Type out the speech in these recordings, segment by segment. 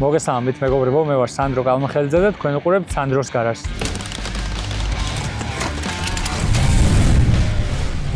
მოგესალმებით მეგობრებო, მე ვარ სანდრო კალმახელიძე და თქვენ უყურებთ სანდროს გარაჟს.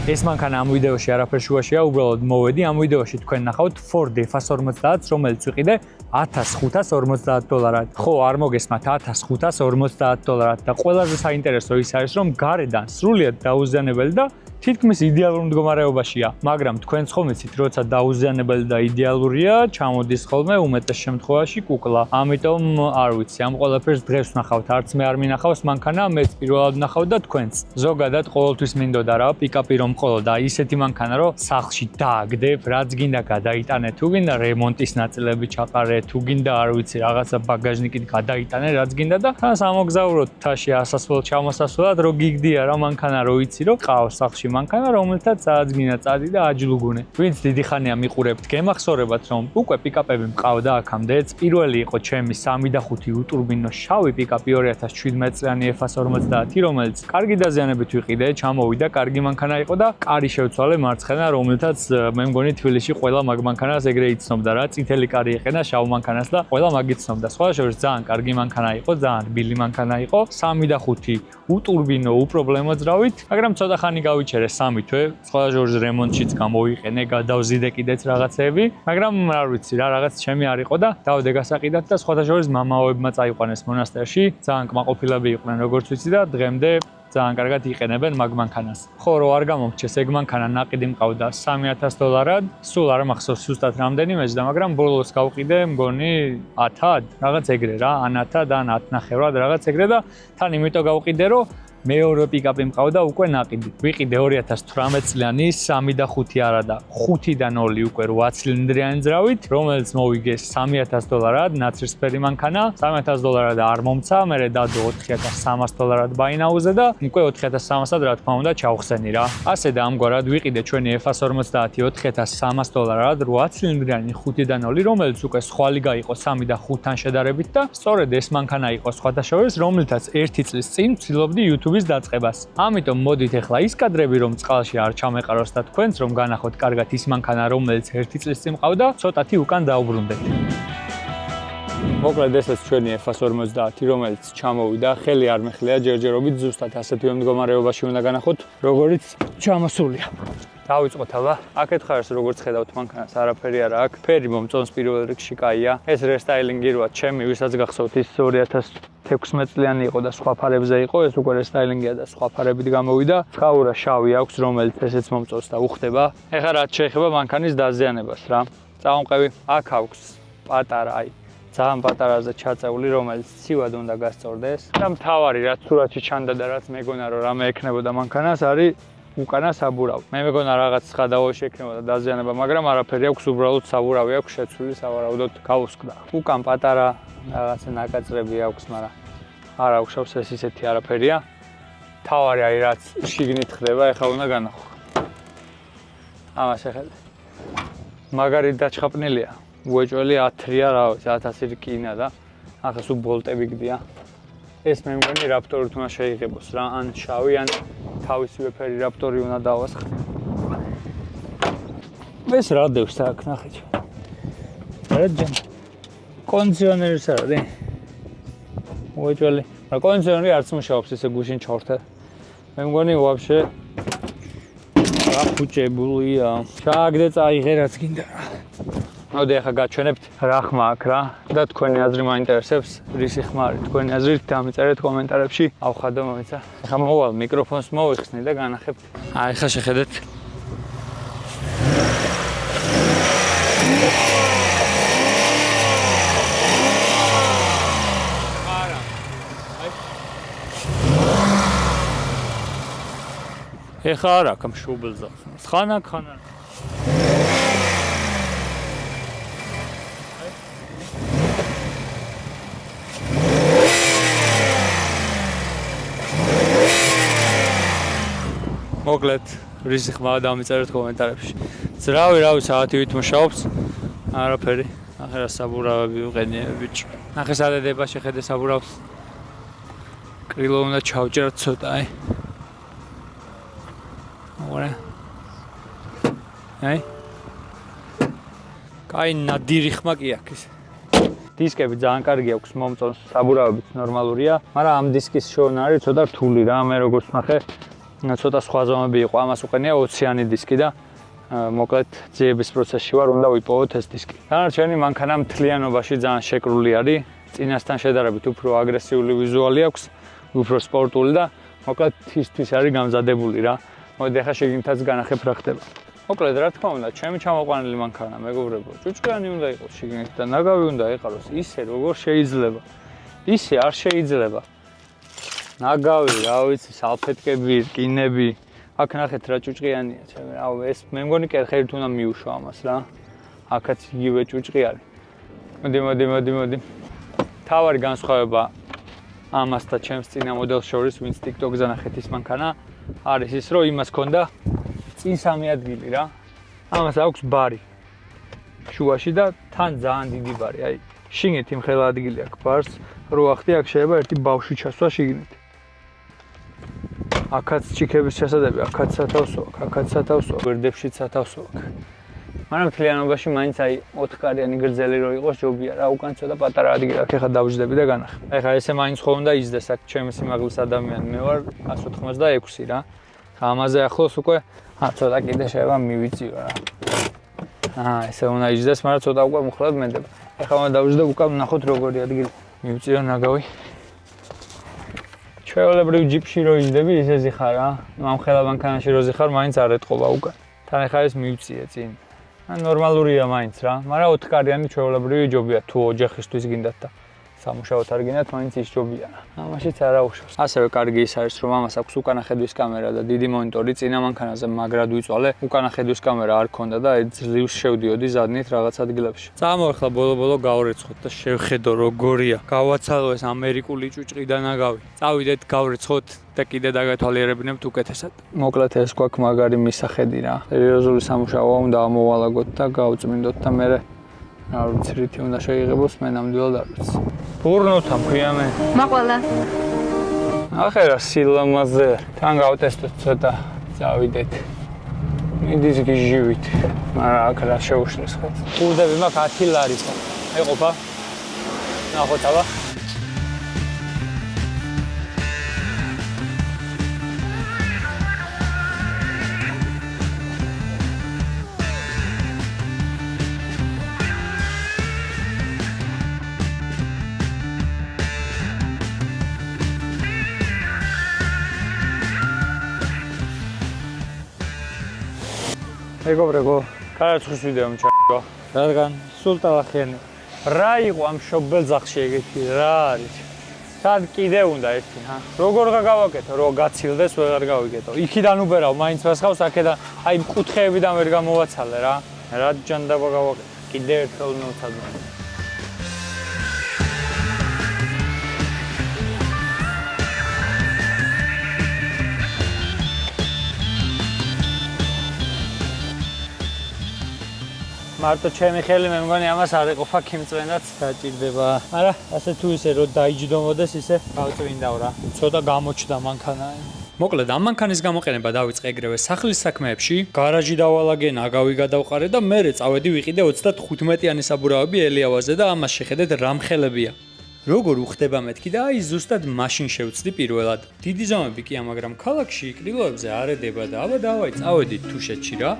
ეს მანქანა ამ ვიდეოში არაფერ შუაშია, უბრალოდ მოვედი ამ ვიდეოში თქვენ ნახავთ Ford F150, რომელიც ვიყიდე $1550. ხო, არ მოგესმათ, $1550 და ყველაზე საინტერესო ის არის, რომ გარედან სრულიად დაუზიანებელი და თითქმის იდეალურ მდგომარეობაშია, მაგრამ თქვენც ხომ იცით, როცა დაუზიანებელი და იდეალურია, ჩამოდის ხოლმე უმეტეს შემთხვევაში კუკლა. ამიტომ არ ვიცი, ამ ყველაფერს დღეს ვნახავთ, არც მე არ მინახავს მანქანა, მეც პირველად ვნახავ და თქვენც. ზოგადად ყოველთვის მინდოდა რა, პიკაპი რომ ყოლოდა ისეთი მანქანა, რომ სახლში დააგდებ, რაც გინდა გადაიტანე, თუ გინდა რემონტის ნაწილები ჩაყარე, თუ გინდა არ ვიცი, რაღაცა ბაგაჟნიკით გადაიტანე, რაც გინდა და თან სამოგზაუროთ თაში ასასვლელ ჩამოსასვლელად, რო გიგდია რა მანქანა, რო იცი, რომ ყავს სახლში მანქანა, რომელთაც სადაც გინდა წადი და აჯლუგუნე. ვინც დიდი ხანია მიყურებთ, გემახსოვრებათ, რომ უკვე პიკაპები მყავდა აქამდეც. პირველი იყო ჩემი 3 და 5 უტურბინო შავი პიკაპი 2017 წლიანი F150, რომელიც კარგი დაზიანებით ვიყიდე, ჩამოვიდა, კარგი მანქანა იყო და კარი შევცვალე მარცხენა, რომელთაც მე მგონი თბილისში ყველა მაგ მანქანას ეგრე იცნობდა რა, წითელი კარი ეყენა შავ მანქანას და ყველა მაგ იცნობდა. სხვა შორის ძალიან კარგი მანქანა იყო, ძალიან რბილი მანქანა იყო, 3 და 5 უტურბინო უპრობლემო ძრავით, მაგრამ ცოტა ხანი გავიჩერე 3 თვე, სხვა შორის რემონტშიც გამოვიყენე, გადავზიდე კიდეც რაღაცეები, მაგრამ არ ვიცი რა, რაღაც ჩემი არ იყო და დავდე გასაყიდად და სხვა შორის მამაოებმა წაიყვანეს მონასტერში, ძალიან კმაყოფილები იყვნენ როგორც ვიცი და დღემდე ძალიან კარგად იყენებენ მაგ მანქანას. ხო, რო არ გამომრჩეს, ეგ მანქანა ნაყიდი მყავდა $3000, სულ არ მახსოვს ზუსტად რამდენი მეჯდა, მაგრამ ბოლოს გავყიდე, მგონი 1000, რაღაც ეგრე რა, ან 1000 ან 10,900 რაღაც ეგრე და თან იმიტომ გავყიდე, რომ მეორე პიკაპი მყავდა უკვე ნაყიდი. ვიყიდე 2018 წლიანი 3 და 5 არა და 5 და 0 უკვე 8 ცილინდრიანი ძრავით, რომელიც მოვიგე $3000, ნაცრისფერი მანქანა, $3000 და არ მომცა, მერე დადო $4300 ბაინაუზე და უკვე 4300-ად რა თქმა უნდა ჩავხსენი რა. ასე და ამგვარად ვიყიდე ჩვენი F150 $4300, 8 ცილინდრიანი 5 და 0, რომელიც უკვე სხვა ლიგა იყო 3 და 5-თან შედარებით და სწორედ ეს მანქანა იყო სხვათა შორის, რომელთაც 1 წლის წინ ვცდილობდი YouTube დაწყებას. ამიტომ მოდით ახლა ის კადრები რომ წყალში არ ჩამეყაროს და თქვენც რომ განახოთ კარგად ის მანქანა რომელიც 1 წლის წინ მყავდა, ცოტათი უკან დაუბრუნდეთ. მოკლედ ესეც ჩვენი F150, რომელიც ჩამოვიდა, ხელი არ მეხლია ჯერჯერობით, ზუსტად ასეთივე მდგომარეობაში უნდა განახოთ, როგორიც ჩამოსულია. დავიწყოთ აბა. აქეთ ხარს როგორც ხედავთ მანქანას არაფერი არა აქვს. ფერი მომწონს პირველ რიგში კაია. ეს რესტაილინგი როა ჩემი, ვისაც გახსოვთ ის 2016 წლიანი იყო და სხვა ფარებზე იყო, ეს უკვე რესტაილინგია და სხვა ფარებით გამოვიდა. ხაურა შავი აქვს, რომელიც ესეც მომწონს და უხდება. ეხლა რაც შეეხება მანქანის დაზიანებას რა. წამყვევი აქ აქვს პატარა, აი ძალიან პატარაზე ჩაწეული, რომელიც ცივად უნდა გასწორდეს. და მთავარი რაც სურათში ჩანდა და რაც მეგონა რომ რამე ექნებოდა მანქანას არის უკანა საბურავი. მე მეგონა რაღაც ცხადაო შეექნებოდა დაზიანება, მაგრამ არაფერი აქვს, უბრალოდ საბურავი აქვს შეცვლილი, სავარაუდოდ გავუსკდა. უკან პატარა რაღაცა ნაკაწრები აქვს, მაგრამ არ აუშავს ეს ისეთი არაფერია. თავარი აი რაც შიგნით ხდება, ეხლა უნდა განახო. ამას ეხლა მაგარი დაჩხაპნილია. უეჭველი 10-ია, რა ვიცი, 1000 რკინა და ახლა სულ ბოლტები გდია. ეს მე მგონი რაპტორით უნდა შეიღებოს რა, ან შავი, ან თავისივე ფერი რაპტორი უნდა დავასხა. ეს რა დევს აქ ნახეთ. რა ჯან. კონდიციონერიც არის. უეჭველი. რა კონდიციონერი არც მუშაობს ესე გუშინ ჩორთე. მე მგონი ვაფშე გაფუჭებულია. ჩააგდე წაიღე რაც გინდა რა. მოდე ახლა გაჩვენებთ რა ხმა აქვს რა და თქვენი აზრი მაინტერესებს, რისი ხმა არის თქვენი აზრით, დამიწერეთ კომენტარებში, ავხადო მომეცა. ახლა მოვალ მიკროფონს მოვიხსნი და განახებთ. აი ახლა შეხედეთ. ეხლა არ აქვს მშუბლზე. ხანა. მოკლედ, რისი ხმაა დამიწერეთ კომენტარებში. ძრავი, რავი, საათივით მუშაობს. არაფერი. ახლა საბურავები ვიყენე ბიჭო. ახლა სადადება შეხედე საბურავს. კრილო უნდა ჩავჭეროთ ცოტა, აი. ორე. აი. კაი ნადირი ხმა კი აქვს. დისკები ძალიან კარგი აქვს, მომწონს, საბურავებიც ნორმალურია, მაგრამ ამ დისკის შოვნა არის ცოტა რთული რა, მე როგორც ნახე, ცოტა სხვა ზომები იყო, ამას უყენია 20-იანი დისკი და მოკლედ ძიების პროცესში ვარ, უნდა ვიპოვოთ ეს დისკი. დანარჩენი მანქანა მთლიანობაში ძალიან შეკრული არის, წინასთან შედარებით უფრო აგრესიული ვიზუალი აქვს, უფრო სპორტული და მოკლედ თისთვის არის გამზადებული რა. მოდი ახლა შეგინთაც განახებ რა ხდება. მოკლედ რა თქმა უნდა, ჩემი ჩამოყვანილი მანქანა, მეგობრებო, ჭუჭყიანი უნდა იყოს შიგნით და ნაგავი უნდა იყაროს ისე როგორ შეიძლება. ისე არ შეიძლება. ნაგავი, რა ვიცი, სალფეტკები, რკინები. აქ ნახეთ რა ჭუჭყიანია, ჩემი, რავი, ეს მე მგონი კერხებით უნდა მიუშვა ამას რა. აქაც იგივე ჭუჭყი არის. მოდი. თავარი განსხვავება ამას და ჩემს წინა მოდელს შორის, ვინც TikTok-ზე ნახეთ ის მანქანა, არის ის, რომ იმას ქონდა წინ 3 ადგილი რა. ამას აქვს ბარი. შუაში და თან ძალიან დიდი ბარი. აი, შიგნით იმ ხელა ადგილი აქვს ბარს, რო ახდი აქ შეიძლება ერთი ბავშვი ჩასვა შიგნით. აქაც ჩიქების ჩასადები, აქაც სათავსო აქვს, აქაც სათავსო, გვერდებშიც სათავსო აქვს. მაგრამ მთლიანობაში მაინც აი 4-კარიანი გრძელი რო იყოს ჯობია რა, უკან ცოტა პატარა ადგილი აქვს, ეხლა დავждები და განახე. ეხლა ესე მაინც ხო უნდა იზრდეს აქ ჩემი სიმაღლის ადამიანი, მე ვარ 186 რა. ამაზე ახლოს უკვე ცოტა კიდე შეიძლება მივიწიო რა. ესე უნდა იზრდეს, მაგრამ ცოტა უკვე მუხლად მენდება. ეხლა უნდა დავждებ უკან ნახოთ როგორი ადგილი მივიწიო ნაგავი. ჩვეულებრივ ჯიპში რო იზრდები, ისე ზიხარ რა. ამ ხელა მანქანაში რო ზიხარ, მაინც არ ეტყობა უკან. თან ეხლა ეს მივწიე წინ. ნორმალურია მაინც რა, მაგრამ 4-კარიანი ჩვეულებრივი ჯობია თუ ოჯახისთვის გინდათ და სამუშაოთ არ გინდათ, მაინც ის ჯობია. ამაშიც არა უშავს. ასევე კარგი ის არის, რომ ამას აქვს უკანა ხედვის კამერა და დიდი მონიტორი, წინა მანქანაზე მაგრად ვიწვალე, უკანა ხედვის კამერა არ ქონდა და ძლივს შევდიოდი ზადნით რაღაც ადგილებში. წამოვეხლა ბოლო-ბოლო გავრეცხოთ და შევხედო როგორია. გავაცალო ეს ამერიკული ჭუჭყი და ნაგავი. წავიდეთ გავრეცხოთ და კიდე დაგათვალიერებინებთ უკეთესად. მოკლედ ეს გვაქვს მაგარი მისახედი რა. სერიოზული სამუშაოა, უნდა ამოვალაგოთ და გავწმინდოთ და მე არ ვიცი რითი უნდა შეიღებოს, მე ნამდვილად არ ვიცი. ფურნოთა მქვია მე. მაყვალა. ახლა რა სილამაზე. თან გავტესტოთ ცოტა, წავიდეთ. მიდის გიჟივით. მაგრამ აქ რა შეუშლის ხო? ფურდები მაქვს 10 ლარი ხო? ეყოფა. ნახოთ აბა. მეგობრებო, კარაცხის ვიდეო მჩაო. რადგან სულ ტალახიანი. რა იყო ამ შობელძახში ეგეთი, რა არის? სად კიდე უნდა ერთი, ჰა? როგორ გავაკეთო, რომ გაცილდეს, ვეღარ გავიკეთო. იქიდან უბერავ, მაინც ვასხავს, აქედან აი მკუთხეებიდან ვერ გამოვაცალე რა. რა ჯანდაბა გავაკეთე. კიდე ერთხელ მოვცადე. მარტო ჩემი ხელი მე მგონი ამას არ ეყოფა ქიმწვენაც დაჭირდება. მაგრამ ასე თუ ისე რომ დაიჯდომოდეს ისე გავწვინდავ რა. ცოტა გამოჩნდა მანქანა. მოკლედ ამ მანქანის გამოყენება დავიწყე ეგრევე სახლის საქმეებში, გარაჟი დავალაგე, ნაგავი გადავყარე და მერე წავედი ვიყიდე 35-იანი საბურავები ელიავაზე და ამას შეხედეთ რა მხელებია. როგორ უხდება მეთქი და აი ზუსტად მაშინ შევწდი პირველად. დიდი ზომები კი მაგრამ ქალაქში კრილოებზე არ ედება და აბა დავაი წავედით თუშეთში რა.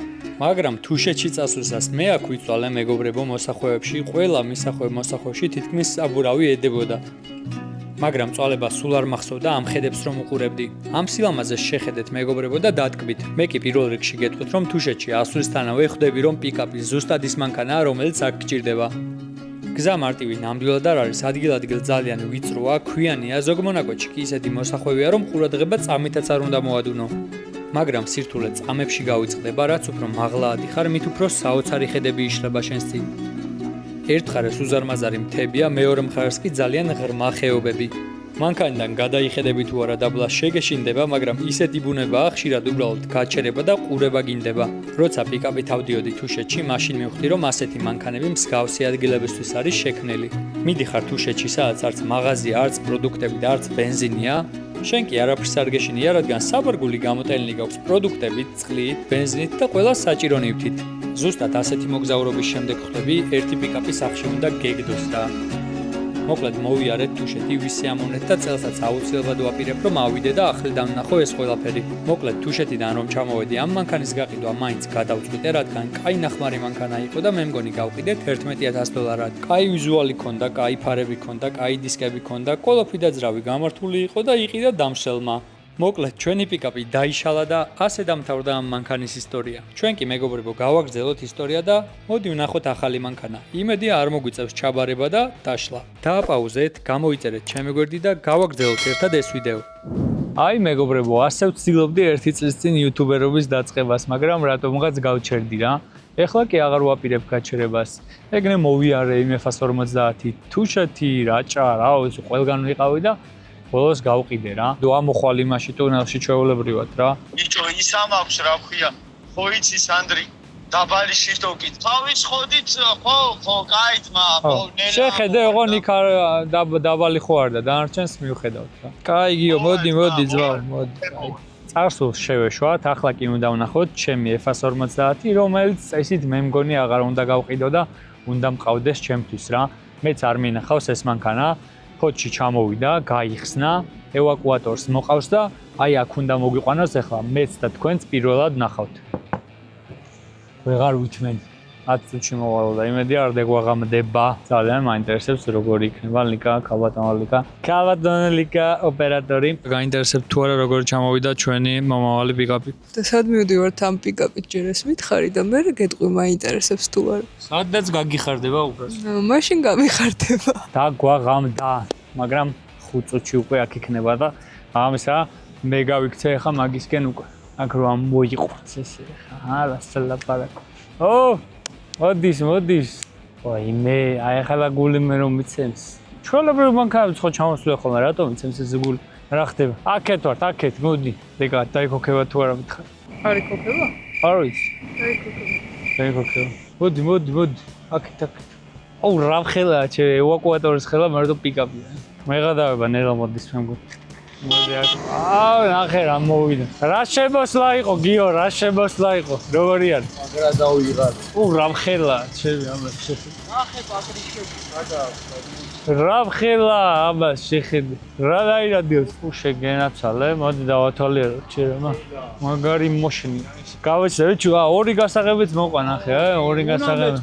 მაგრამ თუშეთში წასვლისას მე აქ ვიწვალე მეგობრებო მოსახვეებში, ყველა მისახვე მოსახვეში თითქმის საბურავი ედებოდა. მაგრამ წვალება სულ არ მახსოვდა ამ ხედებს რომ უყურებდი. ამ სილამაზეს შეხედეთ მეგობრებო და დატკბით. მე კი პირველ რიგში გეტყვით რომ თუშეთში ასვლისთანავე ხვდები რომ პიკაპი ზუსტად ის მანქანაა რომელიც აქ გჭირდება. გზა მარტივი ნამდვილად არ არის, ადგილ-ადგილ ძალიან ვიწროა, ქვიანია, ზოგ მონაკვეთში კი ისეთი მოსახვევია რომ ყურადღება წამითაც არ უნდა მოადუნო. მაგრამ სირთულე წამებში გავიწყდება, რაც უფრო მაღლა ადიხარ, მით უფრო საოცარი ხედები იშლება შენს წინ. ერთ მხარეს უზარმაზარი მთებია, მეორე მხარეს კი ძალიან ღრმა ხეობები. მანქანიდან გადაიხედები თუ არა დაბლა შეგეშინდება, მაგრამ ისეთი ბუნებაა, ხშირად უბრალოდ გაჩერება და ყურება გინდება. როცა პიკაპი თავდიოდი თუშეთში, მაშინ მივხვდი, რომ ასეთი მანქანები მსგავსი ადგილებისთვის არის შექმნილი. მიდიხარ თუშეთში, სადაც არც მაღაზია, არც პროდუქტები და არც ბენზინია. შენ კი არაფერს არ გეშინია, რადგან საბარგული გამოტენილი გაქვს პროდუქტებით, წყლით, ბენზინით და ყველა საჭირო ნივთით. ზუსტად ასეთი მოგზაურობის შემდეგ ხვდები, ერთი პიკაპი სახში უნდა გეგდოს რა. მოკლედ მოვიარეთ თუშეთი ვისი ამონეთ და წელსაც აუცილებლად ვაპირებ რომ ავიდე და ახლი დამნახო ეს ყველაფერი. მოკლედ თუშეთიდან რომ ჩამოვედი ამ მანქანის გაყიდვა მაინც გადავწყვიტე, რადგან კაი ნახმარი მანქანა იყო და მე მგონი გავყიდეთ $11,000. კაი ვიზუალი ქონდა, კაი ფარები ქონდა, კაი დისკები ქონდა, ყოლაფი და ძრავი გამართული იყო და იყიდა დამშელმა. მოკლედ ჩვენი პიკაპი დაიშალა და ასე დამთავრდა ამ მანქანის ისტორია. ჩვენ კი მეგობრებო გავაგრძელოთ ისტორია და მოდი ვნახოთ ახალი მანქანა. იმედია არ მოგვიწევს ჩაბარება და დაშლა. დააპაუზეთ, გამოიწერეთ ჩემი გვერდი და გავაგრძელოთ ერთად ეს ვიდეო. აი მეგობრებო, ასე ვცდილობდი 1 წლის წინ იუთუბერობის დაწყებას, მაგრამ რატომღაც გავჩერდი რა. ეხლა კი აღარ ვაპირებ გაჩერებას. ეგნე მოვიარე იმ F-150 თუშეთი, რაჭა, რაო, ეს ყველგან ვიყავი და ბოლოს გავყიდე რა. ამოხვალ იმაში ტუნელში ჩვეულებრივად რა. ბიჭო, ის ამაქვს რა ქვია. ხო იცი სანდრი, დაბალი შიტოკით. თავის ხოდით ხო, კაი ძმა, ხო, ნელა. შეხედე, ოღონ იქ დაბალი ხო არ და დანარჩენს მივხედავთ რა. კაი გიო, მოდი ძმა, მოდი. წარსულს შევეშვათ, ახლა კი უნდა ვნახოთ ჩემი F-150, რომელიც წესით მე მგონი აღარ უნდა გავყიდო და უნდა მყავდეს ჩემთვის რა. მეც არ მინახავს ეს მანქანა. ფოთში ჩამოვიდა, გაიხსნა, ევაკუატორს მოყავს და აი აქ უნდა მოგვიყვანოს ახლა მეც და თქვენც პირველად ნახავთ. ვეღარ ვითმენ 10 წუთში მოვალო და იმედია არ დაგვაღამდება. ძალიან მაინტერესებს როგორი იქნება ლიკა, ქალბატონლიკა ოპერატორი. გაინტერესებთ თუ არა როგორ ჩამოვიდა ჩვენი მომავალი პიკაპი. და სად მივდივართ ამ პიკაპით ჯერ ეს მითხარი და მე გეტყვი მაინტერესებს თუ არა. სადაც გაგიხარდება უბრალოდ. მაშინ გამიხარდება. დაგვაღამდა, მაგრამ 5 წუთში უკვე აქ იქნება და ამისა მე გავიქცე ახლა მაგისკენ უკვე. აქ რა მოიყვანს ესე ხა, ლასალაპარაკო. მოდის. ой, მე აი ახლა გული მე რომ მიცემს. ჩვეულებრივ მანქანებს ხო ჩამოსვლე ხოლმე, რატომ მიცემს ეს გული? რა ხდება? აქეთ ვართ, აქეთ, მოდი. ლეკა, დაიქოქება თუ არა მითხარ. არ იქოქება? არ ვიცი. დაიქოქება. მოდი. აქეთ. აუ, რა ხელაა, ჩემ ევაკუატორის ხელა, მარტო პიკაპია. მეღადავება ნელა მოდის მე მგონი. მოდი აქ. აუ, ნახე რა მოვიდა. რა შემოსლა იყო, გიო, რა შემოსლა იყო. როგორი არის? აგრა დავიღარ. რა ხელაა, ჩემი ამას შეხედე. ნახე პატრიშები, რა ხელა ამას შეხედე. რა დაირადიოს? შეგენაცალე, მოდი დავათვალიეროთ შეიძლება. მაგარი მოშენი არის. გავეცე, ჩუ, ორი გასაღებიც მოყვა ნახე, ორი გასაღები.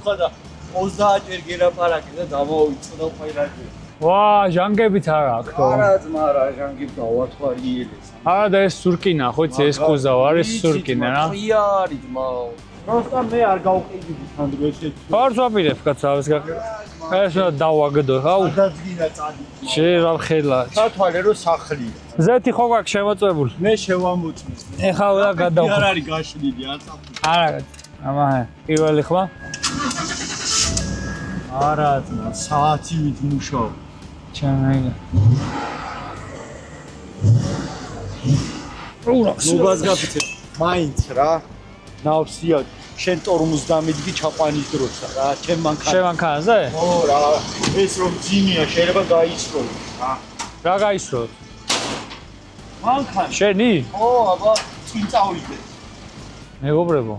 30 ჯერ გელაპარაკე და დამოვიწყო და ფაილაჭი. ვა, ჟანგებიც არ აქვს თო. არა ძმა, რა ჟანგები დავათვალიერეს. არა და ეს სურკინა, ხო იცი, ეს კუზავ არის სურკინა რა. ღია არის ძმა. просто მე არ გავყიდი სანდრო ესეც. არც ვაპირებ კაცო ამას გაყიდვა. ეს რა დავაგდო, აუ. დაძგინა წადი. რა ხელა. სათვალე რომ სახლია. ზეთი ხო გაქვს შემოწებული? მე შევამოწმეს. ეხლა უნდა გადავხო. არ არის გაშლილი, არ წაფუძე. არა, ამაა. პირველი ხმა? არა ძმა, საათივით მუშაობ. ჩამაიგა. ნუბას გაფიცე. მაინც რა. ნავსია, შენ ტორმუს დამიდგი ჩაყვანის დროცა რა, ჩემ მანქანაზე. შენ მანქანაზე? ო რა, ეს რომ ძიმია, შეიძლება გაისროლო რა. რა გაისროლ? მანქანა. შენი? ო, აბა, წინ წავიდე. მეგობრებო,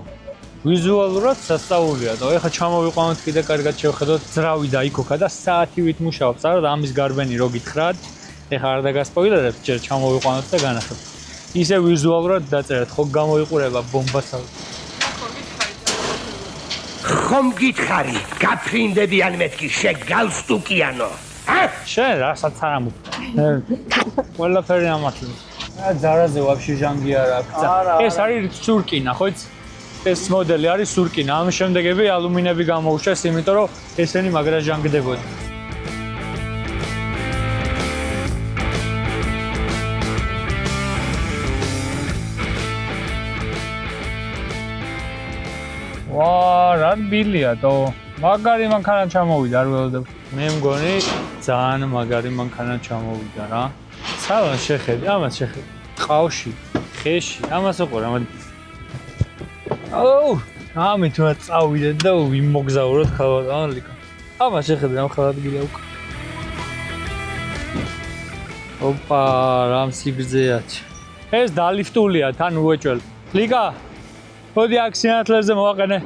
ვიზუალურად სასწაულია და ეხლა ჩამოვიყვანოთ კიდე კარგად შევხედოთ, ძრავი დაიქოქა და საათივით მუშაობს, არა და ამის გარბენი რო გითხრათ, ეხლა არ დაგასპოილერებთ, ჯერ ჩამოვიყვანოთ და განახებთ. ისე ვიზუალურად დაწერეთ, ხო გამოიყურება ბომბასავი. ხომ გითხარი, გაფრინდებიან მეთქი შეგალსტუკიანო. შენ რასაც არ ამოწ. ყველაფერი ამათლი. ძარაზე ვაფშე ჟანგი არ აქვს. ეს არის სურკინა, ხო იცი? ეს მოდელი არის სურკინა. ამ შემდეგები ალუმინები გამოუშვეს, იმიტომ რომ ესენი მაგრა ჟანგდებოდა. ვა, რა ბილია თო. მაგარი მანქანა ჩამოვიდა, არ ველოდებ. მე მგონი ძალიან მაგარი მანქანა ჩამოვიდა რა. სალან შეხედე, ამას შეხედე. ყავში, ხეში, ამას უყურე, ამად. აუ, ამით რა წავიდეთ და ვიმოგზაუროთ ქალბატონლიკა. ამას შეხედე, ამ ხალადგილა უკვე. ოპა, რამ სიგრძეა. ეს დალიფტულია, თან უეჭველ. ლიკა, მოდი აქ სინათლეზე მოვაყენე.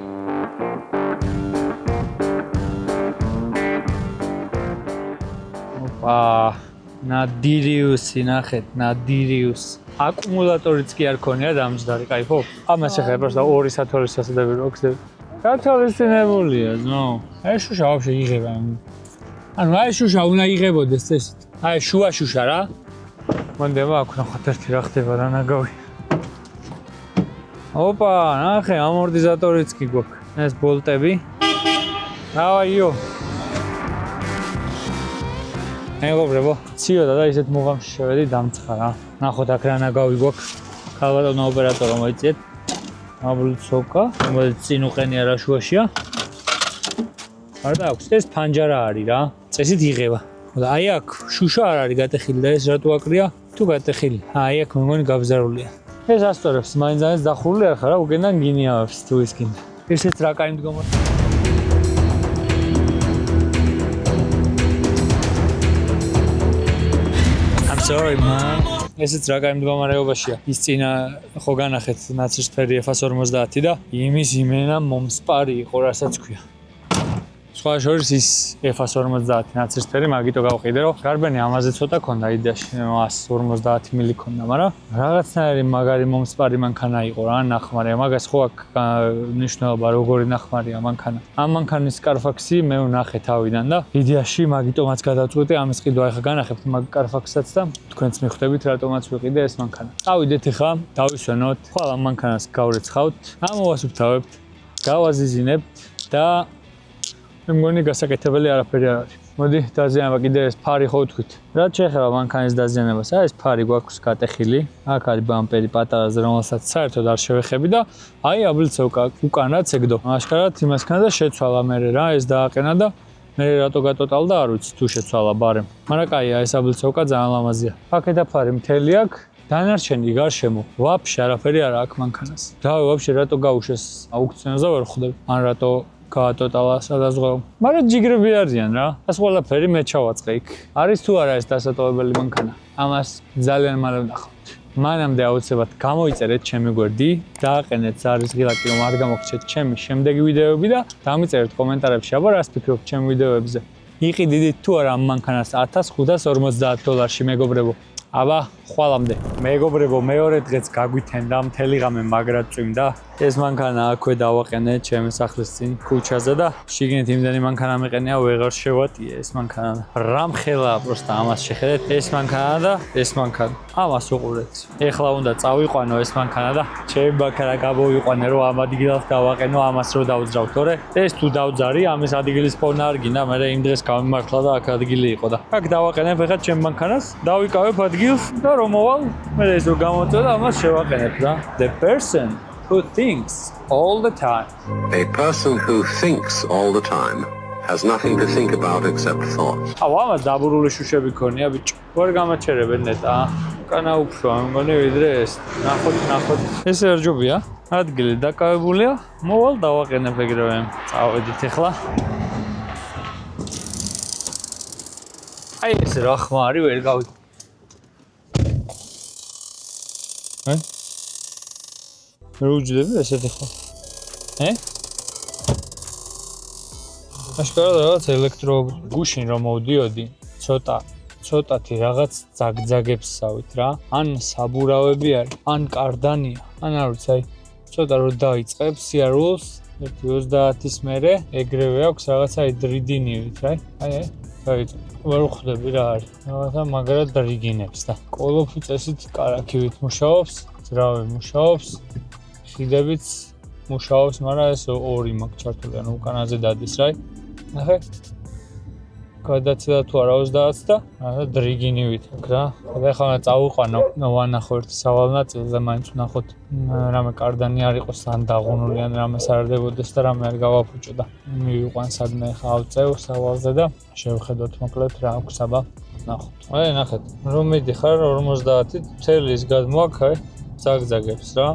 ოპა, ნადირიუსი, ნახეთ, ნადირიუსი. აკუმულატორიც კი არ ქონია დამჯდარი, кайფო. ამას ეხება просто 2 სათვალის სასადები რო ხდება. გათვალისწინებულია, ნო. აი შუშა вообще იღება. ანუ აი შუშა უნდა იღებოდეს წესით. აი შუა შუშა რა. მონდება აქ ნახოთ ერთი რა ხდება რა ნაგავი. ოპა, ნახე, ამორტიზატორიც კი გვაქვს. ეს ბოლტები. დავაიო. მეგობრებო, ციოდა და ისეთ მუღამში შევედი დამცხა რა. ნახოთ აქ რა ნაგავი გვაქვს. ქალბატონო ოპერატორო მოიწიეთ. აბლუცოკა, რომელიც წინ უყენია რა შუაშია. არ დააქვს, ეს ფანჯარა არის რა. წესით იღება. და აი აქ შუშა არ არის გატეხილი და ეს რატო აკრია? თუ გატეხილი. აი აქ მე მგონი გაბზარულია. ეს ასწორებს, მაინც დახურული არ ხარ რა, უგენდან გინიავებს თუ ის გინდა. ესეც რა კაი მდგომარეობა. Sorry man. ესეც რა კაი მდგომარეობაშია. ის წინა ხო განახეთ ნაცრისფერი F50 და იმის იმენა მომსპარი იყო, რასაც ქვია. სხვა შორის ის F50 ნაცრისფერი მაგიტო გავყიდე, რომ გარბენი ამაზე ცოტა ქონდა იდეაში 150 მილი ქონდა, მაგრამ რაღაცნაირი მაგარი მომსპარი მანქანა იყო რა, ნახმარია. მაგას ხო აქ ნიშნულობა როგორი ნახმარია მანქანა. ამ მანქანის Carfax-ი მე ვნახე თავიდან და იდეაში მაგიტომაც გადავწყვიტე ამის ყიდვა. ახლა განახებთ მაგ Carfax-საც და თქვენც მიხვდებით რატომაც ვიყიდე ეს მანქანა. წავიდეთ ახლა, დავისვენოთ. ხვალ ამ მანქანას გავრეცხავთ, ამოვასუფთავებთ, გავაზიზინებთ და მე მგონი გასაკეთებელი არაფერი არ არის. მოდი დაზიანება კიდე ეს ფარი ხო ვთქვით. რაც შეეხება მანქანის დაზიანებას, ეს ფარი გვაქვს გატეხილი. აქ არის ბამპერი პატარაზე, რომელსაც საერთოდ არ შევეხები და აი აბლიცოვკა უკანაც ეგდო. აშკარად იმას ქნა და შეცვალა მე რა, ეს დააყენა და მე რატო გატოტალდა არ ვიცი თუ შეცვალა ბარემ. მაგრამ კაია, ეს აბლიცოვკა ძალიან ლამაზია. პაკეტა ფარი მთელი აქვს. დანარჩენი გარშემო ვაფშე არაფერი არა აქვს მანქანას. და ვაფშე რატო გაუშვეს აუქციონზე ვერ ხვდები. ან რატო გაატოტალა სადაზღვეო. მაგრამ ჯიგრები არიან რა. ეს ყველაფერი მე ჩავაწყე იქ. არის თუ არა ეს დასატოვებელი მანქანა? ამას ძალიან მალე ვნახავთ. მანამდე აუცილებლად გამოიწერეთ ჩემი გვერდი, დააყენეთ ზარის ღილაკი რომ არ გამოგჩეთ ჩემი შემდეგი ვიდეოები და დამიწერეთ კომენტარებში, აბა რას ფიქრობთ ჩემი ვიდეოებზე. იყიდით თუ არა ამ მანქანას $1550 მეგობრებო. აბა, ხვალამდე. მეგობრებო, მეორე დღეც გაგვითენდა მთელი ღამე მაგრად წვიმდა. ეს მანქანა აქვე დავაყენე ჩემი სახლის წინ ქუჩაზე და შიგნით იმდენი მანქანა მეყენია ვეღარ შევატიე ეს მანქანა. რამხელაა პროსტა ამას შეხედეთ ეს მანქანა და ეს მანქანა. ამას უყურეთ. ეხლა უნდა წავიყვანო ეს მანქანა და ჩემი მანქანა გამოვიყვანე რომ ამ ადგილას დავაყენო ამას რომ დავძრავ, თორე ეს თუ დავძარი ამის ადგილის ფონა არ გინდა, მე იმ დღეს გამიმართლა და აქ ადგილი იყო და აქ დავაყენებ ახლა ჩემ მანქანას, დავიკავებ ადგილს და რომ მოვალ მე ეს რომ გამოწვა და ამას შევაყენებ რა. The person who thinks all the time. A person who thinks all the time has nothing to think about except thoughts. ამას დაბურული შუშები ქონია ბიჭო. ვერ გამაჩერებენ ნეტა. კანა უფრო მგონი ვიდრე ეს. ნახოთ. ეს ერჯობია. ადგილი დაკავებულია. მოვალ დავაყენებ ეგრევე. წავედით ახლა. აი ეს რა ხმა არის ვერ გავი. რო უჯდები ესეთი ხო? აშკარად რაღაც ელექტრო გუშინ რომ მოვდიოდი, ცოტათი რაღაც ძაგძაგებს სავით რა. ან საბურავები არის, ან კარდანია, ან არ ვიცი, აი ცოტა რო დაიწყებს სიარულს, 1:30-ის მერე ეგრევე აქვს რაღაცა დრიდინივით, აი. დაიწყო. ვერ ხვდები რა არის. რაღაცა მაგრად დრიგინებს და კოლოფი წესით კარაქივით მუშაობს, ძრავი მუშაობს. ხიდებიც მუშაობს, მაგრამ ეს ორი მაქვს ჩართული, ანუ უკანაზე დადის რა. ნახე. გადაცედა თუ არა 30-ს და დრიგინივით აქვს რა. და ახლა წავიყვანო, ვანახო ერთ სავალ ნაწილზე, მაინც ვნახოთ რამე კარდანი არ იყოს ან დაღუნული ან რამე სარდებოდეს და რამე არ გავაფუჭო და მივიყვან სადმე ახლა ავწევ სავალზე და შევხედოთ მოკლედ რა აქვს აბა. ნახოთ. აი ნახეთ, რომ მიდიხარ 50 მთელი ის გადმოაქვს, აი ძაგძაგებს რა.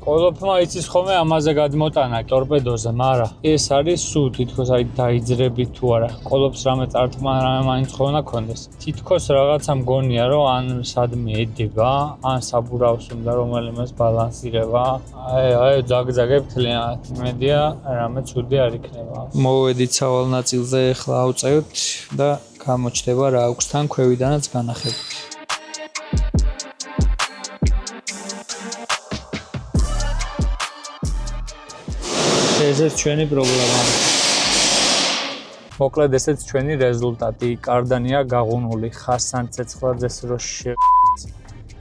კოლოფმა იცის ხოლმე ამაზე გადმოტანა ტორპედოზე, მაგრამ ეს არის სულ თითქოს აი დაიძრებით თუ არა. კოლოფს რამე წარტყმა რამე მაინც ხოლმე კონდეს. თითქოს რაღაცა მგონია რომ ან სადმე ედება, ან საბურავს უნდა რომელიმეს ბალანსირება. აი ძაგძაგებ თლიანად. მედია რამე ცუდი არ იქნება. მოვედით სავალ ნაწილზე ახლა ავწევთ და გამოჩდება რა აქვს თან ქვევიდანაც განახები. ესეც ჩვენი პრობლემა. მოკლედ ესეც ჩვენი რეზულტატი. კარდანია გაღუნული ხასან ცეცხლაძეს რო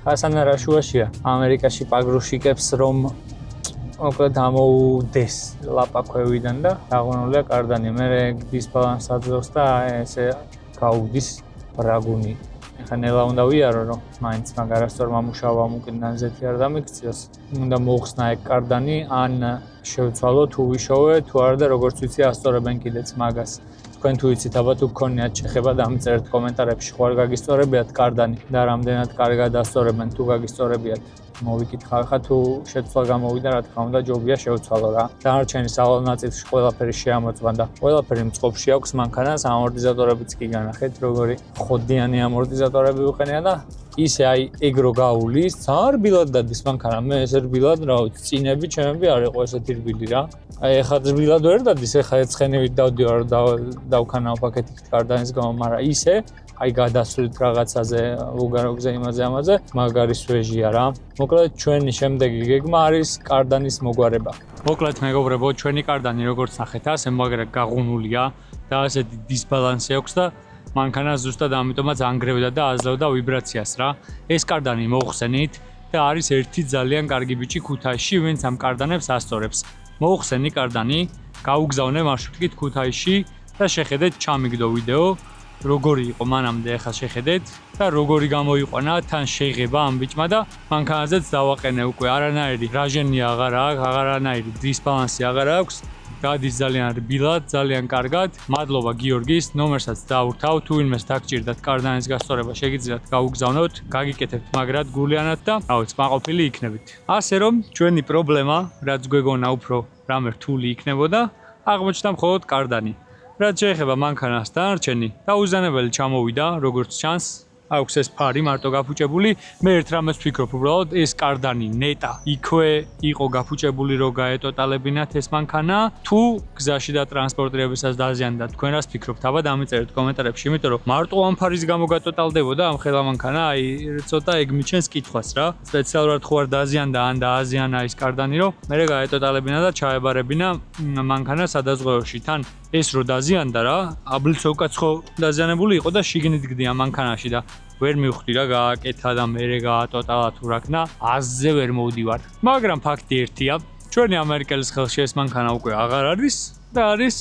ხასანა რა შუაშია? ამერიკაში პაგრუშიკებს რომ მოკლედ ამოუდეს ლაპა ქვევიდან და გაღუნულია კარდანი. მე დისბალანს აძლევს და ესე გაუდის ბრაგუნი. ეხლა ნელა უნდა ვიარო რომ მაინც მაგარასწორ მომუშავა უკიდან ზეთი არ დამიქციოს. უნდა მოხსნა ეგ კარდანი ან შევცვალო თუ ვიშოვე თუ არა და როგორც ვიცი ასწორებენ კიდეც მაგას. თქვენ თუ იცით აბა თუ გქონიათ შეხება დამწერთ კომენტარებში ხوار გაგისწორებიათ კარდანი და რამდენად კარგად ასწორებენ თუ გაგისწორებიათ. მოვიკითხავ ხა თუ შეცვლა გამოვიდა რა თქმა უნდა ჯობია შევცვალო რა. დანარჩენი საღოლ ნაწილში ყველაფერი შეამოწმა და ყველაფერი მწყობში აქვს მანქანას ამორტიზატორებიც კი განახეთ როგორი ხოდიანი ამორტიზატორები უყენია და ისე აი ეგ რო გაულის ძალიან რბილად დადის მანქანა. მე ესე რბილად რა ვიცი წინები ჩემები არ იყო ესეთი რბილი რა. აი ეხლა რბილად ვერ დადის ეხლა ეცხენივით დავდივარ დავქანავ პაკეტით კარდანის გამო მაგრამ ისე აი გადასვლით რაღაცაზე უგაროგზე იმაზე ამაზე მაგარი სვეჟია რა. მოკლედ ჩვენი შემდეგი გეგმა არის კარდანის მოგვარება. მოკლედ მეგობრებო ჩვენი კარდანი როგორც ნახეთ ასე მაგრამ გაღუნულია და ასეთი დისბალანსი აქვს და მანქანა ზუსტად ამიტომაც ანგრევდა და აძლევდა ვიბრაციას რა. ეს კარდანი მოუხსენით და არის ერთი ძალიან კარგი ბიჭი ქუთაისში ვინც ამ კარდანებს ასწორებს. მოუხსენი კარდანი გაუგზავნე მარშრუტით ქუთაისში და შეხედეთ ჩამიგდო ვიდეო როგორი იყო მანამდე ახლა შეხედეთ და როგორი გამოიყვანა თან შეიღება ამ ბიჭმა და მანქანაზეც დავაყენე უკვე არანაირი რაჟენი აღარ აქვს აღარანაირი დისბალანსი აღარ აქვს გადის ძალიან რბილად ძალიან კარგად მადლობა გიორგის ნომერსაც დავურთავ თუ ვინმეს დაგჭირდათ კარდანის გასწორება შეგიძლიათ გაუგზავნოთ გაგიკეთებთ მაგრად გულიანად და რავით მაყოფილი იქნებით ასე რომ ჩვენი პრობლემა რაც გვეგონა უფრო რამე რთული იქნებოდა აღმოჩნდა მხოლოდ კარდანი რაც შეეხება მანქანას დანარჩენი დაუზიანებელი ჩამოვიდა როგორც ჩანს აქვს ეს ფარი მარტო გაფუჭებული მე ერთ რამეს ვფიქრობ უბრალოდ ეს კარდანი ნეტა იქვე იყო გაფუჭებული რომ გაეტოტალებინათ ეს მანქანა თუ გზაში და ტრანსპორტირებისას დაზიანდა თქვენ რას ფიქრობთ აბა დამიწერეთ კომენტარებში იმიტომ რომ მარტო ამ ფარის გამო გატოტალდებოდა ამ ხელა მანქანა აი ცოტა ეგ მიჩენს კითხვას რა სპეციალურად ხო არ დაზიანდა ან დააზიანა ეს კარდანი რომ მე გაეტოტალებინა და ჩაებარებინა მანქანა სადაზღვეოში თან ეს რო დაზიანდა რა აბლიცო უკაცხო დაზიანებული იყო და შიგნით გდია მანქანაში და ვერ მივხვდი რა გააკეთა და მერე გაატოტალა თუ რაკნა აზზე ვერ მოვდივარ მაგრამ ფაქტი ერთია ჩვენი ამერიკელის ხელში ეს მანქანა უკვე აღარ არის და არის